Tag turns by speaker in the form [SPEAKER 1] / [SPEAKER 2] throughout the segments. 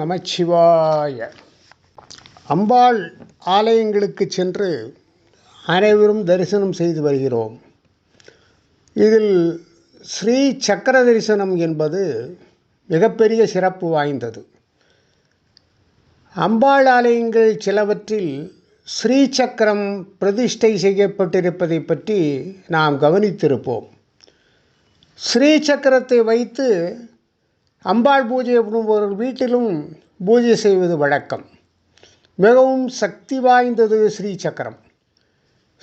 [SPEAKER 1] நமச்சிவாய. அம்பாள் ஆலயங்களுக்கு சென்று அனைவரும் தரிசனம் செய்து வருகிறோம். இதில் ஸ்ரீ சக்கர தரிசனம் என்பது மிகப்பெரிய சிறப்பு வாய்ந்தது. அம்பாள் ஆலயங்கள் சிலவற்றில் ஸ்ரீ சக்கரம் பிரதிஷ்டை செய்யப்பட்டிருப்பதை பற்றி நாம் கவனித்திருப்போம். ஸ்ரீ சக்கரத்தை வைத்து அம்பாள் பூஜை ஒரு வீட்டிலும் பூஜை செய்வது வழக்கம். மிகவும் சக்தி வாய்ந்தது ஸ்ரீ சக்கரம்.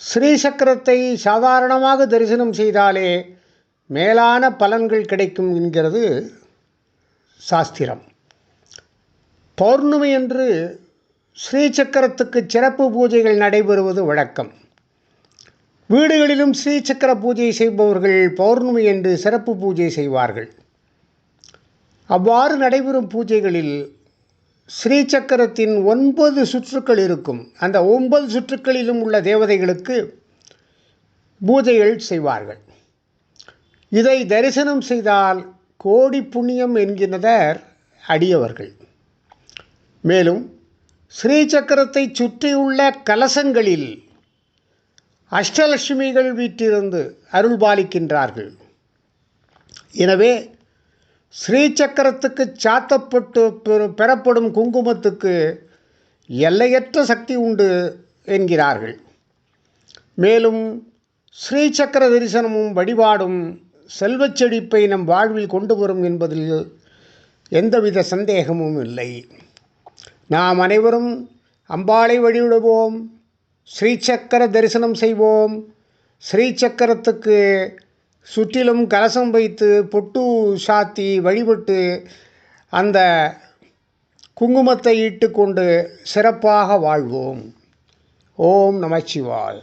[SPEAKER 1] ஸ்ரீ சக்கரத்தை சாதாரணமாக தரிசனம் செய்தாலே மேலான பலன்கள் கிடைக்கும் என்கிறது சாஸ்திரம். பௌர்ணமி என்று ஸ்ரீ சக்கரத்துக்கு சிறப்பு பூஜைகள் நடைபெறுவது வழக்கம். வீடுகளிலும் ஸ்ரீ சக்கர பூஜை செய்பவர்கள் பௌர்ணமி என்று சிறப்பு பூஜை செய்வார்கள். அவ்வாறு நடைபெறும் பூஜைகளில் ஸ்ரீ சக்கரத்தின் 9 சுற்றுக்கள் இருக்கும். அந்த 9 சுற்றுக்களிலும் உள்ள தேவதைகளுக்கு பூஜைகள் செய்வார்கள். இதை தரிசனம் செய்தால் கோடி புண்ணியம் என்கின்றனர் அடியவர்கள். மேலும் ஸ்ரீ சக்கரத்தை சுற்றியுள்ள கலசங்களில் அஷ்டலட்சுமிகள் வீற்றிருந்து அருள்பாலிக்கின்றார்கள். எனவே ஸ்ரீ சக்கரத்துக்கு சாத்தப்பட்டு பெறப்படும் குங்குமத்துக்கு எல்லையற்ற சக்தி உண்டு என்கிறார்கள். மேலும் ஸ்ரீ சக்கர தரிசனமும் வழிபாடும் செல்வச் செழிப்பை நம் வாழ்வில் கொண்டு வரும் என்பதில் எந்தவித சந்தேகமும் இல்லை. நாம் அனைவரும் அம்பாளை வழிபடுவோம், ஸ்ரீ சக்கர தரிசனம் செய்வோம். ஸ்ரீ சக்கரத்துக்கு சுற்றிலும் கலசம் வைத்து பொட்டு சாத்தி வழிபட்டு அந்த குங்குமத்தை இட்டு கொண்டு சிறப்பாக வாழ்வோம். ஓம் நமச்சிவாய.